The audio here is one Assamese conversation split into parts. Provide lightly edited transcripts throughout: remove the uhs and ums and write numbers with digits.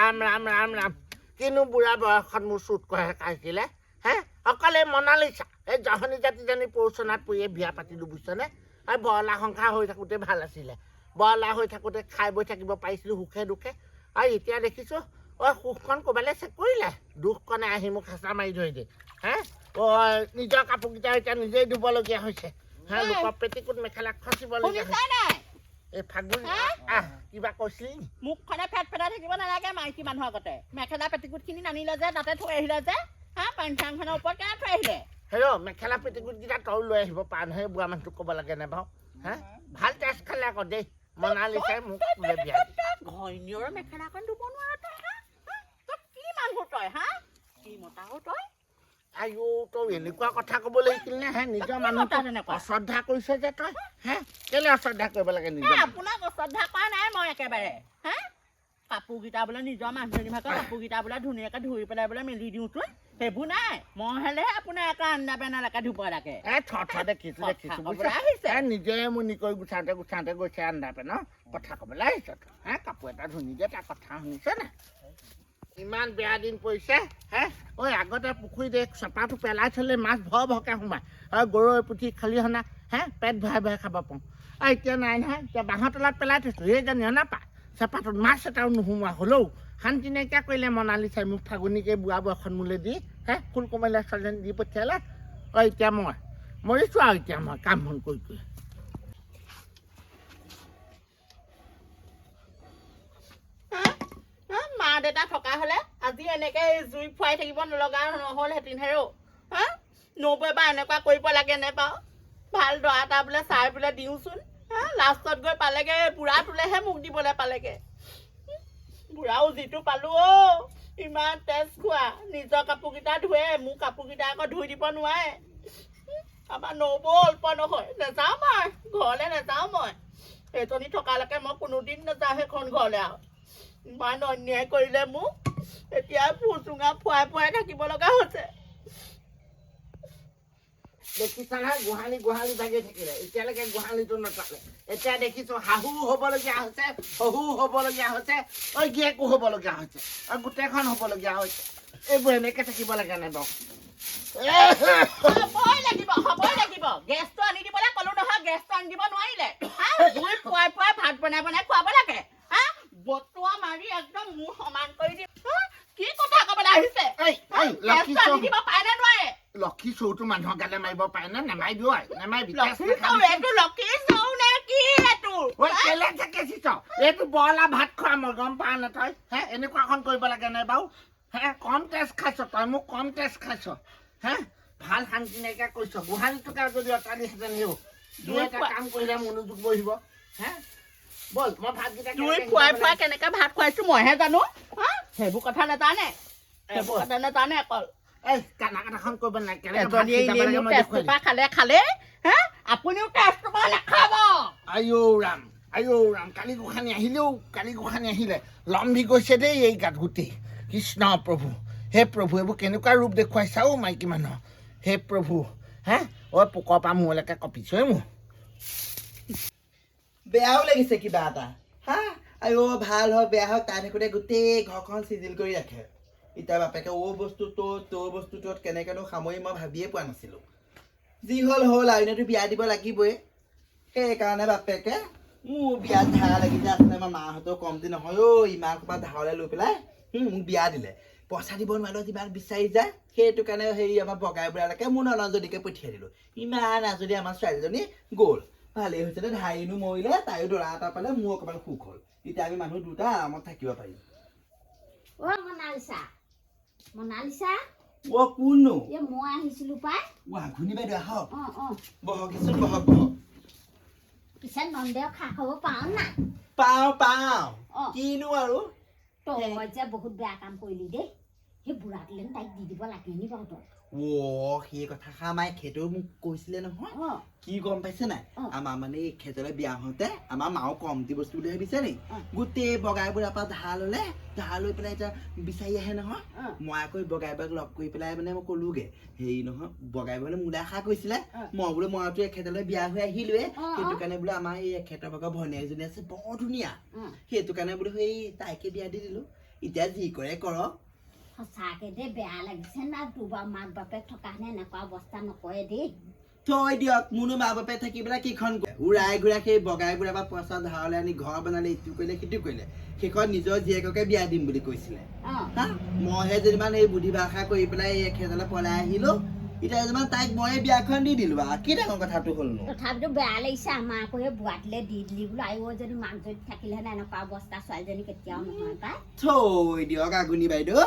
ৰাম কিনো বুঢ়া বয়সত মোৰ চুট কঢ়াই কাইছিলে হে অকলে মনালিছা এই জহনী জাতিজনী পৌচনাত পৰিয়ে বিয়া পাতিলোঁ বুজিছনে আৰু বৰলা সংসাৰ হৈ থাকোঁতে ভাল আছিলে বৰলা হৈ থাকোঁতে খাই বৈ থাকিব পাৰিছিলোঁ সুখে দুখে আৰু এতিয়া দেখিছোঁ সুখখন ক'ৰবালৈ চেক কৰিলে দুখকণে আহি মোক হেঁচা মাৰি ধৰি দিয়ে হে নিজৰ কাপোৰকেইটা এতিয়া নিজেই ধুবলগীয়া হৈছে হে লোকৰ পেটিকোট মেখেলা খচিবলগীয়া হৈছে এই ফাগুন কিবা কৈছিলি মুখখনে ফেট ফেটাই থাকিব নালাগে মাইকী মানুহৰ আগতে মেখেলা পেটিকোটখিনি নানিলে যে তাতে থৈ আহিলে যে পেঞ্চাংখনৰ ওপৰত কেনে থৈ আহিলে হেৰ' মেখেলা পেটিকোটকেইটা তই লৈ আহিব পাৰ নহয় বুঢ়া মানুহটোক ক'ব লাগে নে বাৰু হে ভাল টেষ্ট খালে আকৌ দেই মনালিছাই মোক বিয়া ঘৈণীয়ৰ মেখেলাখন ধুব নোৱাৰ তই তই কি মানুহ তই কি মতাও তই আইও তই এনেকুৱা কথা ক'ব লাগিছিল নে হে নিজৰ মানুহটো অশ্ৰদ্ধা কৰিছ যে তই হে কেলে অশ্ৰদ্ধা কৰিব লাগে নিজৰ আপোনাক অশ্ৰদ্ধা কৰা নাই মই একেবাৰে কাপোৰকেইটা বোলে নিজৰ মানুহজনী ভাগৰ কাপোৰকেইটা বোলে ধুনীয়াকৈ ধুই পেলাই বোলে মেলি দিওঁচোন সেইবোৰ নাই মই হ'লে আপোনাৰ এটা আন্দা বেনালৈকে ধুব লাগে দেখিছো নিজে মুনি কৰি গুচাওঁতে গৈছে আন্দা পেন কথা ক'বলৈ আহিছ হে কাপোৰ এটা ধুনি যে তাৰ কথা শুনিছ নে ইমান বেয়া দিন পৰিছে হে ঐ আগতে পুখুৰীত চপাটো পেলাই থ'লে মাছ ভৰকে সোমাই আৰু গৰৈ পুঠি খলিহনা হে পেট ভৰাই খাব পাওঁ আৰু এতিয়া নাই নহয় এতিয়া বাঁহৰ তলত পেলাই থৈছোঁ সেইজনী নাপা চেপাটোত মাছ এটাও নোসোমোৱা হ'লেও শান্তি নাইকিয়া কৰিলে মনালিছাই মোক ফাগুনীকে বুঢ়া বয়সত মোলৈ দি হে ফুল কমাইলে ছোৱালীজনী দি পঠিয়ালে এতিয়া মই মৰিছোঁ আৰু এতিয়া মই কাম বন কৰি মা দেউতা থকা হ'লে আজি এনেকে জুই ফুৱাই থাকিব নলগা নহ'লহেঁতেন হেৰৌ নবৈ বা এনেকুৱা কৰিব লাগে নে বাৰু ভাল দৰা এটা বোলে চাই বোলে দিওঁচোন লাষ্টত গৈ পালেগে বুঢ়াটোলেহে মোক দিবলৈ পালেগে বুঢ়াও যিটো পালো ইমান তেজ খোৱা নিজৰ কাপোৰকেইটা ধুৱে মোৰ কাপোৰকেইটা আকৌ ধুই দিব নোৱাৰে আমাৰ নবৌ অল্প নহয় নাযাওঁ মই ঘৰলৈ নাযাওঁ মই সেইজনী থকালৈকে মই কোনোদিন নাযাওঁ সেইখন ঘৰলৈ আৰু ইমান অন্যায় কৰিলে মোক এতিয়া ফুচুঙা ফুৱাই থাকিব লগা হৈছে দেখিছা নহয় গোহালি ভাগি থাকিলে এতিয়ালৈকে গোহালিটো নটালে এতিয়া দেখিছোঁ শাহু হ'বলগীয়া হৈছে শহু হ'বলগীয়া হৈছে গিয়েকো হ'বলগীয়া হৈছে আৰু গোটেইখন হ'বলগীয়া হৈছে এইবোৰ এনেকৈ থাকিব লাগে নে বাৰু হ'বই লাগিব গেছটো আনি দিবলৈ ক'লো নহয় গেছটো আনি দিব নোৱাৰিলে জুই ফুৱাই ভাত বনাই খুৱাব লাগে বতুৱা মাৰি একদম মোৰ সমান কৰি দি কি কথা ক'বলৈ আহিছে দিব পাৰে নে নোৱাৰে লক্ষী চৌটো মানুহৰ গালে মাৰিব পাৰে নে নেমাৰিবি এইটো বৰলা ভাত খোৱা মই গম পা নে তই হে এনেকুৱাখন কৰিব লাগে নে বাৰু হে কম তেজ খাইছ তই মোক কম তেজ খাইছ হে ভাল শান্তি নাইকিয়া কৰিছ গোহালিটোকে যদি অটালিহেঁতেন দুই এটা কাম কৰিলে মনোযোগ বহিব হে বল মই ভাতকেইটা জুই ফুৱাই কেনেকে ভাত খুৱাইছো মইহে জানো সেইবোৰ কথা নাজানে অকল কানাকাটাখন কৰিব খালে আপুনিও টেষ্টটো নাখাব আইও ৰাম কালি গোসানী আহিলে লম্বি গৈছে দেই এই গাত গোটেই কৃষ্ণ প্ৰভু হে প্ৰভু এইবোৰ কেনেকুৱা ৰূপ দেখুৱাইছা মাইকী মানুহ হে প্ৰভু হে পোকৰ পৰা মূৰলৈকে কপিছো মোৰ বেয়াও লাগিছে কিবা এটা ভাল হওক বেয়া হওক তাই থাকোঁতে গোটেই ঘৰখন চিজিল কৰি ৰাখে এতিয়া বাপেকে তোৰ বস্তুটোত কেনেকেনো সামৰি মই ভাবিয়ে পোৱা নাছিলোঁ যি হ'ল আৰু এনেতো বিয়া দিব লাগিবই সেইকাৰণে বাপেকে মোৰ বিয়াত ধাৰা লাগি যে আছিলে আমাৰ মাহঁতেও কমতি নহয় ইমান ক'ৰবাত ধাৰলৈ লৈ পেলাই মোক বিয়া দিলে পইচা দিব নোৱাৰিলেও যিমান বিচাৰি যায় সেইটো কাৰণে আমাৰ বগাই বুঢ়ালৈকে মোৰ ননজনীকে পঠিয়াই দিলোঁ ইমান আজৰি আমাৰ ছোৱালীজনী গ'ল ভালেই হৈছে দে ধাৰিনো মৰিলে তাইও দৰা এটা পালে মোৰ অকণমান সুখ হ'ল এতিয়া আমি মানুহ দুটা আৰামত থাকিব পাৰিম মনালিছা কোননো মই আহিছিলো পাই ঘূৰ্ণি বাইদেউ আহক বহক পিছে নন্দেও খা খাব পাওঁ নাই পাওঁ কিনো আৰু তই যে বহুত বেয়া কাম কৰিলি দেই সেই বুঢ়াটোলে তাইক দি দিব লাগে নি বাৰু তই সেই কথা মায়ে খেতেও মোক কৈছিলে নহয় কি গম পাইছে নাই আমাৰ মানে এই খেতলৈ বিয়া হওঁতে আমাৰ মাও কমটি বস্তু বুলি ভাবিছে নি গোটেই বগাই বুঢ়াৰ পৰা ধাৰ ল'লে ধাৰ লৈ পেলাই এতিয়া বিচাৰি আহে নহয় মই আকৌ বগাই বুঢ়াক লগ কৰি পেলাই মানে মই ক'লোগে হেৰি নহয় বগাই বুঢ়ালে মোলৈ আশা কৰিছিলে মই বোলো মইতো এখেতলৈ বিয়া হৈ আহিলোৱে সেইটো কাৰণে বোলো আমাৰ এই এখেতৰ ভাগৰ ভনীয়েকজনী আছে বৰ ধুনীয়া সেইটো কাৰণে বোলো সেই তাইকে বিয়া দি দিলো এতিয়া যি কৰে কৰক সঁচাকে দেই বেয়া লাগিছে না তোৰ মাক বাপেক থকা হেনে এনেকুৱা অৱস্থা নকৰে দেই থৈ দিয়ক মোনো মা বাপে থাকি পেলাই কিখন উৰাই ঘূৰাই সেই বগাই ঘূৰাই বা পইচা ধাৰলৈ আনি ঘৰ বনালে ইটো কৰিলে সিটো কৰিলে শেষত নিজৰ জীয়েককে বিয়া দিম বুলি কৈছিলে হা মইহে যেনিবা এই বুদ্ধি ভাষা কৰি পেলাই এই খেজলে পলাই আহিলো এতিয়া যেনিবা তাইক মই বিয়াখন দি দিলো আৰু কি ডাঙৰ কথাটো হ'লনো তথাপিতো বেয়া লাগিছে আমাৰ আকৌ সেই বুঢ়াটিলে দি দিলি বোলো আইও যদি মাক যদি থাকিলেহেঁতেন এনেকুৱা অৱস্থা ছোৱালীজনী কেতিয়াও নহয় পাই থৈ দিয়ক আগুনি বাইদেউ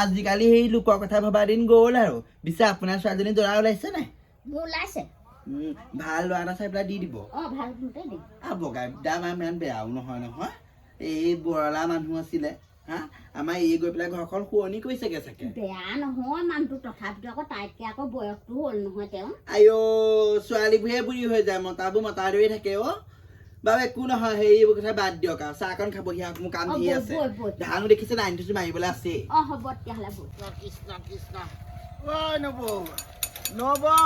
আজিকালি সেই লোকৰ কথা ভবা দিন গ'ল আৰু পিছে আপোনাৰ ছোৱালীজনী দৰা ওলাইছে নাই মোৰ ওলাইছে ভাল ল'ৰা এটা চাই পেলাই দি দিব ভাল মতে দিম আৰু বগাই দাম ইমান বেয়াও নহয় নহয় এই বৰলা মানুহ আছিলে হা আমাৰ এই গৈ পেলাই ঘৰখন শুৱনি কৰিছেগে চাগে বেয়া নহয় মানুহটো তথাপিতো আকৌ তাইতকে আকৌ বয়সটো হ'ল নহয় তেওঁ আইঅ ছোৱালীবোৰহে বুঢ়ী হৈ যায় মতাবোৰ মতা দৰে থাকে অ বাৰু একো নহয় সেইবোৰ কথা বাদ দিয়ক আৰু চাহকণ খাবহি আৰু মোৰ কাম ধেৰ আছে ধানো দেখিছে লাইন থৈছো মাৰিবলৈ আছে হ'ব তেতিয়াহ'লে বৈ কৃষ্ণ কৃষ্ণ ঐ নবৌ নবৌ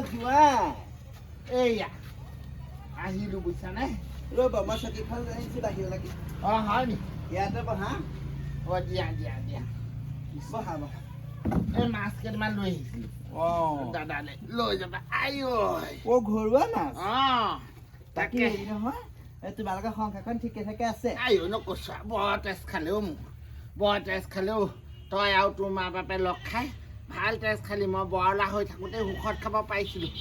যোৱা এইয়া আহিলো বুজিছানে ৰ'ব মই চকীখন আনিছো বাহিৰলৈকে হয় নি ইয়াতে বহা দিয়া দিয়া দিয়া বহা বহা এই মাছ কেইটামান লৈ আহিছিলো দাদালে লৈ যাবা আই ঐ ঘৰুৱা মাছ তাকে হেৰি নহয় তোমালোকৰ সংসাৰখন ঠিকে থাকে আছে আই নকৈছো বৰ তেজ খালেও মোক বৰ তেজ খালেও তই আৰু তোৰ মা বাপে লগ খাই ভাল তেজ খালি মই বৰলা হৈ থাকোঁতে সুখত খাব পাৰিছিলোঁ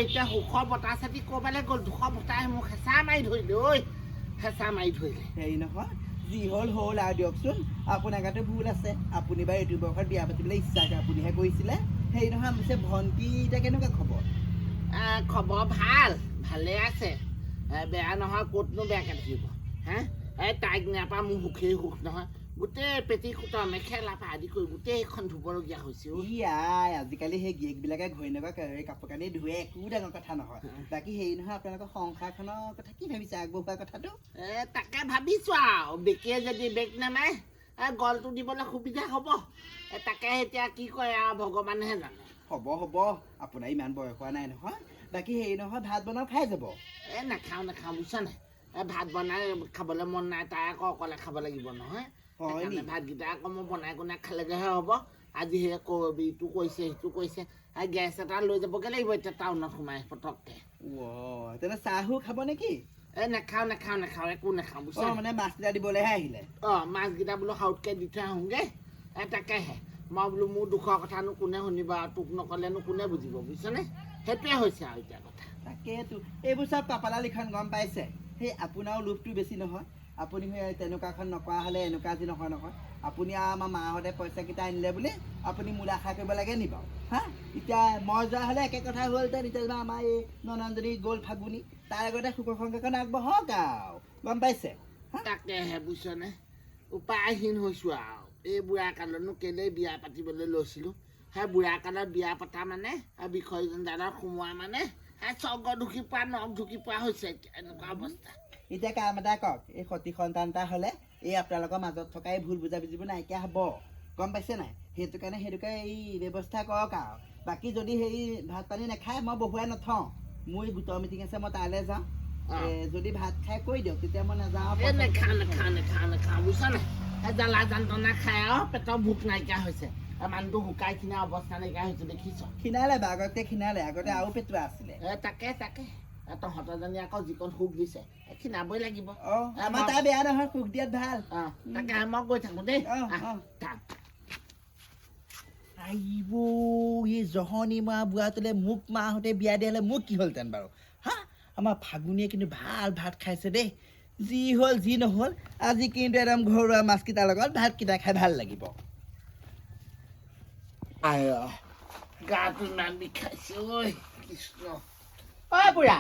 এতিয়া সুখৰ বতাহ চাতি ক'ৰবালৈ গ'ল দুখৰ বতাহে মোক হেঁচা মাৰি ধৰিলে ঐ হেঁচা মাৰি ধৰিলে হেৰি নহয় যি হ'ল হ'ল আৰু দিয়কচোন আপোনাৰ গাতে ভুল আছে আপুনি বাৰু এইটো বয়সত বিয়া পাতিবলৈ ইচ্ছা কৰে আপুনিহে কৰিছিলে হেৰি নহয় পিছে ভণ্টি এতিয়া কেনেকুৱা খবৰ খবৰ ভাল ভালে আছে বেয়া নহয় ক'তনো বেয়াকৈ থাকিব হা তাইক নাপায় মোৰ সুখেই সুখ নহয় গোটেই পেটি কুটৰ মেখেলা পৰা আদি কৰি গোটেইখন ধুবলগীয়া হৈছে আই আজিকালি সেই গিৰিয়েকবিলাকে ঘৈণীয়েকৰ কাপোৰ কানি ধুৱে একো ডাঙৰ কথা নহয় বাকী হেৰি নহয় আপোনালোকৰ সংসাৰখনৰ কথা কি ভাবিছে আগবঢ়োৱা কথাটো তাকে ভাবিছো আৰু বেকিয়ে যদি বেগ নামায় গলটো দিবলৈ সুবিধা হ'ব তাকে এতিয়া কি কয় আৰু ভগৱানেহে জানে হ'ব হ'ব আপোনাৰ ইমান বয়স হোৱা নাই নহয় বাকী হেৰি নহয় ভাত বনাও খাই যাব নাখাওঁ বুজিছা নাই ভাত বনাই খাবলৈ মন নাই তাই আকৌ অকলে খাব লাগিব নহয় ভাতকেইটা আকৌ মই বনাই কোনাই খালেগৈহে হ'ব আজি সেই ইটো কৈছে সিটো কৈছে গেছ এটা লৈ যাবগৈ লাগিব এতিয়া টাউনত সোমাই পটককৈ তেনে চাহো খাব নেকি নাখাওঁ একো নাখাওঁ বুজিছা মানে মাছকেইটা দিবলৈহে আহিলে মাছকেইটা বোলো সাউতকৈ দি থৈ আহোঁগৈ তাকেহে মই বোলো মোৰ দুখৰ কথানো কোনে শুনিব আৰু তোক নক'লেনো কোনে বুজিব বুজিছনে সেইটোৱে হৈছে আৰু এতিয়া কথা তাকেতো এইবোৰ চব কপালা লিখন গম পাইছে সেই আপোনাৰো লোভটো বেছি নহয় আপুনি তেনেকুৱাখন নকৰা হ'লে এনেকুৱা আজি নহয় নহয় আপুনি আৰু আমাৰ মাহঁতে পইচাকেইটা আনিলে বুলি আপুনি মূল আশা কৰিব লাগে নি বাৰু হা এতিয়া মই যোৱা হ'লে একে কথা হ'লহেঁতেন এতিয়া আমাৰ এই ননন্দনী গ'ল ফাগুনি তাৰ আগতে সুখৰ সংসাৰখন আগবঢ়ক আৰু গম পাইছে তাকেহে বুজিছনে উপায়হীন হৈছোঁ আৰু এই বুঢ়া কালতনো কেলেই বিয়া পাতিবলৈ লৈছিলোঁ সেই বুঢ়া কালত বিয়া পতা মানে বিষয়জনডালত সোমোৱা মানে স্বৰ্গ ঢুকি পোৱা নখ ঢুকি পোৱা হৈছে এতিয়া এনেকুৱা অৱস্থা এতিয়া কাম এটা কৰক এই সতি সন্তান এটা হ'লে এই আপোনালোকৰ মাজত থকা এই ভুল বুজাবুজিবোৰ নাইকিয়া হ'ব গম পাইছে নাই সেইটো কাৰণে এই ব্যৱস্থা কৰক আৰু বাকী যদি হেৰি ভাত পানী নাখায় মই বহুৱাই নথওঁ মোৰ গোটৰ মিটিং আছে মই তালৈ যাওঁ যদি ভাত খাই কৈ দিয়ক তেতিয়া মই নাযাওঁ নাখাওঁ বুজিছা নাই জ্বালা যন্ত্ৰণা খাই আৰু পেটৰ ভোক নাইকিয়া হৈছে মানুহটো শুকাই খিনা অৱস্থা নাইকিয়া হৈছে দেখিছ খিনালে আগতে আৰু পেটুৱা আছিলে তাকে তহঁতৰজনী আকৌ যিকণ সুখ দিছে খিনাবই লাগিব আমাৰ তাৰ বেয়া নহয় সুখ দিয়াত ভাল তাকে মই গৈ থাকো দেই আহিব এই জহনী মা বুঢ়াটোলে মোক মাহঁতে বিয়া দিয়ালে মোক কি হ'লহেঁতেন বাৰু হা আমাৰ ফাগুনীয়ে কিন্তু ভাল ভাত খাইছে দেই যি হ'ল যি নহ'ল আজি কিন্তু একদম ঘৰুৱা মাছকেইটাৰ লগত ভাতকেইটা খাই ভাল লাগিব গাটো ইমান বিষাইছে ঐ কৃষ্ণ বুঢ়া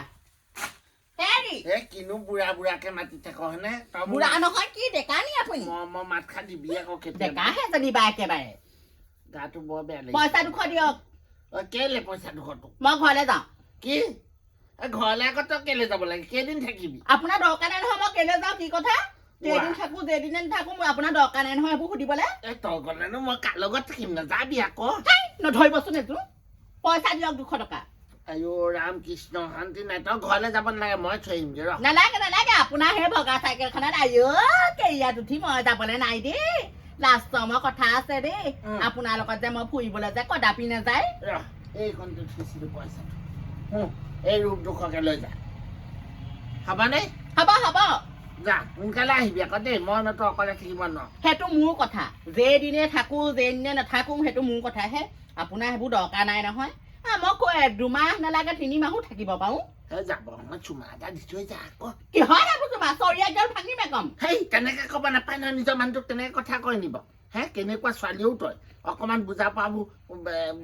হেৰি কিনো বুঢ়াকে মাতি থাক হয়নে বুঢ়া নহয় কি ডেকা নি আপুনি মই মাত খাই দিবি আকৌ ডেকাহে যেনিবা একেবাৰে গাটো বৰ বেয়া লাগিছে পইচা 200 দিয়ক কেলে পইচা 200 তোক মই ঘৰলৈ যাওঁ কি ঘৰলৈ আকৌ তই কেলে যাব লাগে কেইদিন থাকিবি আপোনাৰ দৰকাৰ নাই নহয় মই কেলে যাওঁ কি কথা যেদিন থাকো যেদিনে নাথাকো মই আপোনাৰ দৰকাৰ নাই নহয় এইবোৰ সুধিবলৈ তই গ'লেনো মই কাৰ লগত থাকিম নাযাবি আকৌ নধৰিবচোন এইটো পইচা দিয়ক 200 টকা আইও ৰাম কৃষ্ণ শান্তি নাই তই ঘৰলৈ যাব নালাগে মই থৈ আহিমগৈ ৰ নালাগে নালাগে আপোনাৰ সেই ভগা চাইকেলখনত কেৰিয়াত উঠি মই যাবলৈ নাই দেই লাষ্টৰ মই কথা আছে দেই আপোনাৰ লগত যে মই ফুৰিবলৈ যে কদাপি নাযায় ৰ এইখনটো থৈছিলো পইচা এই ৰূপ 200কে লৈ যা হ'বনে হ'ব হ'ব যা সোনকালে আহিবি আকৌ দেই মই নতো অকলে থাকিব নোৱাৰো সেইটো মোৰ কথা যেইদিনে থাকো যেইদিনে নাথাকো সেইটো মোৰ কথাহে আপোনাৰ সেইবোৰ দৰকাৰ নাই নহয় মই কৈ 2 মাহ নালাগে 3 মাহো থাকিব পাৰো সেই যাব মই চুমা এটা দি থৈ যা আকৌ কিহৰ এইবোৰ তোমাৰ চৰিয়া গেল ভাঙিমে কম সেই তেনেকে ক'ব নাপায় নহয় নিজৰ মানুহটোক তেনেকে কথা কৈ নিব হে কেনেকুৱা ছোৱালীও তই অকণমান বুজা পাবো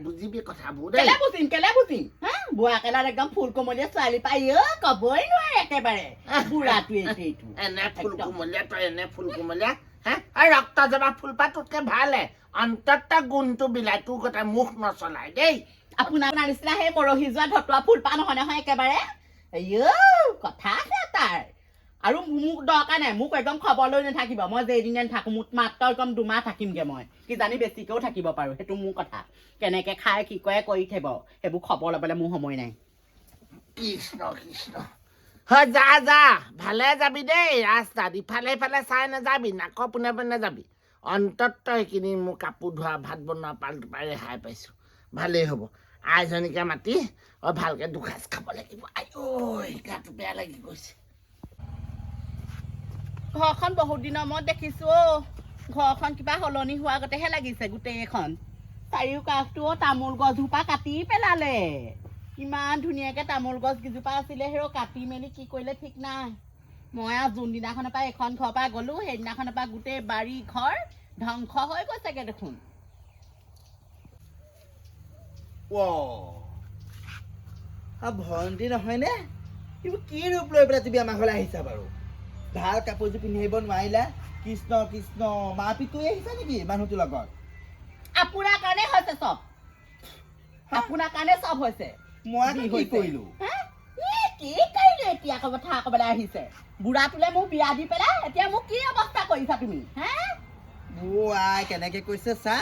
বুজিবি কথাবোৰ দেই কেলে বুজিম হা বুঢ়া কেলাত একদম ফুল কোমলীয়া ছোৱালী পাই কবই নোৱাৰে একেবাৰে বুঢ়াটোৱে এইটো এনে ফুল কোমলীয়া তই এনে ফুল কোমলীয়া হে আৰু ৰক্ত জবা ফুলপাহ তোতকে ভালে অন্তত গুণটো বিলাই তোৰ কথা মুখ নচলাই দেই আপোনাৰ নিচিনা সেই মৰহি যোৱা ধতুৱা ফুলপাহ নহয় নহয় একেবাৰে কথা আছে তাৰ আৰু মোক দৰকাৰ নাই মোক একদম খবৰ লৈ নাথাকিব মই যেইদিনে নাথাকো মোক মাত্ৰ একদম 2 মাহ থাকিমগে মই কিজানি বেছিকেও থাকিব পাৰো সেইটো মোৰ কথা কেনেকে খাই কি কৰে কৰি থাকিব সেইবোৰ খবৰ ল'বলৈ মোৰ সময় নাই কৃষ্ণ কৃষ্ণ হয় যা যা ভালে যাবি দেই ৰাস্তাত ইফালে ইফালে চাই নাযাবি নাকৰ পোনে পোনে যাবি অন্তত এইখিনি মোৰ কাপোৰ ধোৱা ভাত বনোৱা পালটো পাই ৰেহাই পাইছোঁ ভালেই হ'ব আইজনীকে মাতি ভালকৈ দুসাঁজ খাব লাগিব আইঐ গাটো বেয়া লাগি গৈছে ঘৰখন বহুত দিনৰ মূৰত দেখিছো ঘৰখন কিবা সলনি হোৱা আগতেহে লাগিছে গোটেইখন চাৰিও কাষটো তামোল গছজোপা কাটি পেলালে ইমান ধুনীয়াকে তামোল গছ কেইজোপা আছিলে সেই কাটি মেলি কি কৰিলে ঠিক নাই মই আৰু যোনদিনাখনৰ পৰা এখন ঘৰৰ পৰা গ'লো সেইদিনাখনৰ পৰা গোটেই বাৰী ঘৰ ধ্বংস হৈ গৈছেগে দেখোন ভণ্টি নহয়নে এইবোৰ কি ৰূপ লৈ পেলাই তুমি আমাৰ ঘৰলৈ আহিছা বাৰু ভাল কাপোৰযোৰ পিন্ধি আহিব নোৱাৰিলা কৃষ্ণ কৃষ্ণ মাৰপিট কৰি আহিছা নেকি মানুহটোৰ লগত আপোনাৰ কাৰণে হৈছে চব আপোনাৰ কাৰণে চব হৈছে মই কি কৰিলো কি কৰিলো এতিয়া কথা ক'বলৈ আহিছে বুঢ়াটোলে মোক বিয়া দি পেলাই এতিয়া মোক কি অৱস্থা কৰিছা তুমি হে আই কেনেকে কৈছে চা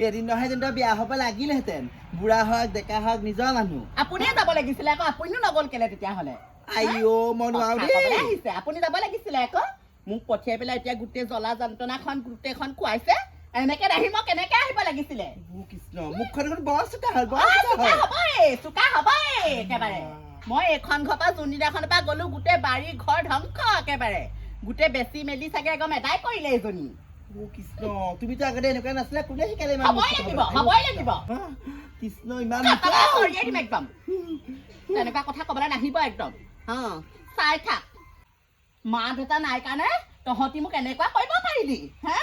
এদিন নহয় যেন বিয়া হ'ব লাগিলহেঁতেন বুঢ়া হওক ডেকা হওক নিজৰ মানুহ আপুনিয়ে যাব লাগিছিলে আকৌ আপুনিও নগ'ল কেলে তেতিয়াহ'লে আইও মই নোৱাৰো দেই আহিছে আপুনি যাব লাগিছিলে আকৌ মোক পঠিয়াই পেলাই এতিয়া গোটেই জ্বলা যন্ত্ৰণাখন গোটেইখন খুৱাইছে এনেকে নাহি মই কেনেকে আহিব লাগিছিলে কৃষ্ণ মুখখন বৰ চোকা হ'ল চোকা হ'বই একেবাৰে মই এইখন ঘৰৰ পৰা যোনদিনাখনৰ পৰা গ'লো গোটেই বাৰী ঘৰ ধ্বংস একেবাৰে গোটেই বেচি মেলি চাগে একদম এদাই কৰিলে এইজনী কৃষ্ণ তুমিতো আগতে এনেকুৱা নাছিলা কোনে শিকালে হ'বই লাগিব কৃষ্ণ ইমান দিম একদম তেনেকুৱা কথা ক'বলৈ নাহিব একদম চাই থাক মা দেউতা নাই কাৰণে তহঁতি মোক এনেকুৱা কৰিব পাৰিলি হে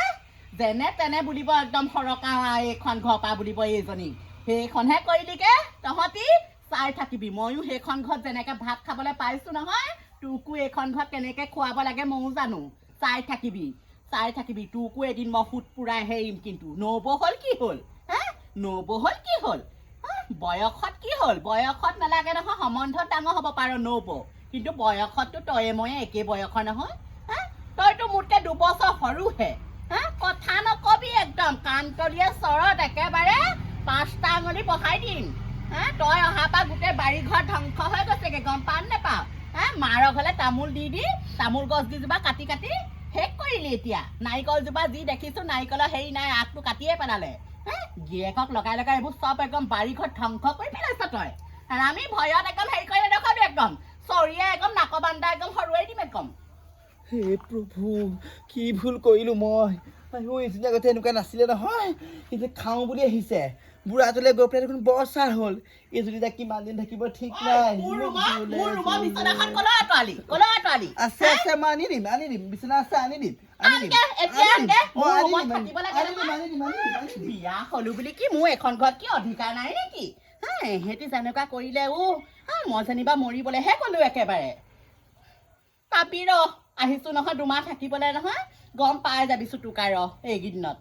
যেনে তেনে বুলিব একদম সৰকা এইখন ঘৰৰ পৰা বুলিব এইজনী সেইখনহে কৰিলিকে তহঁতি চাই থাকিবি ময়ো সেইখন ঘৰত যেনেকে ভাত খাবলৈ পাইছো নহয় তোকো এইখন ঘৰত কেনেকে খুৱাব লাগে ময়ো জানো চাই থাকিবি তোকো এদিন মই সুত পুৰাই হেৰিম কিন্তু নবহল কি হ'ল বয়সত কি হ'ল বয়সত নালাগে নহয় সম্বন্ধত ডাঙৰ হ'ব পাৰ নব কিন্তু বয়সততো তয়ে ময়ে একে বয়সৰ নহয় তইতো মোতকে 2 বছৰ সৰুহে কথা নকবি একদম কাণতলীয়া চৰত একেবাৰে 5টা আঙুলি বহাই দিম তই অহাৰ পৰা গোটেই বাৰী ঘৰ ধ্বংস হৈ গৈছেগে গম পাম নেপাওঁ মাৰৰ ঘৰলে তামোল দি তামোল গছ কেইজোপা কাটি শেষ কৰিলি এতিয়া নাৰিকলজোপা যি দেখিছো নাৰিকলৰ হেৰি নাই আগটো কাটিয়ে পেলালে গিৰিয়েকক লগাই এইবোৰ চব একদম বাৰী ঘৰ ধ্বংস কৰি পেলাইছ তই আৰু আমি ভয়ত একদম হেৰি কৰি নেদেখাবি একদম চৰিয়া একদম নাকৰ বান্দা একদম সৰুৱাই দিম একদম হে প্ৰভু কি ভুল কৰিলো মই এইজনী আগতে এনেকুৱা নাছিলে নহয় এতিয়া খাওঁ বুলি আহিছে বুঢ়াটোলৈ গৈ পেলাই দেখোন বৰ চাৰ হ'ল এইজনী এতিয়া কিমান দিন থাকিব ঠিক নাই আছে মই আনি দিম বিচনা আছে আনি দিম বিয়া হলো বুলি কি মোৰ এখন ঘৰত কি অধিকাৰ নাই নেকি সিহঁতি যেনেকুৱা কৰিলে মই যেনিবা মৰিবলেহে গলো একেবাৰে পাপি আহিছো নহয় 2 মাহ থাকিবলৈ নহয় গম পাই যাবি চুটুকা এইকেইদিনত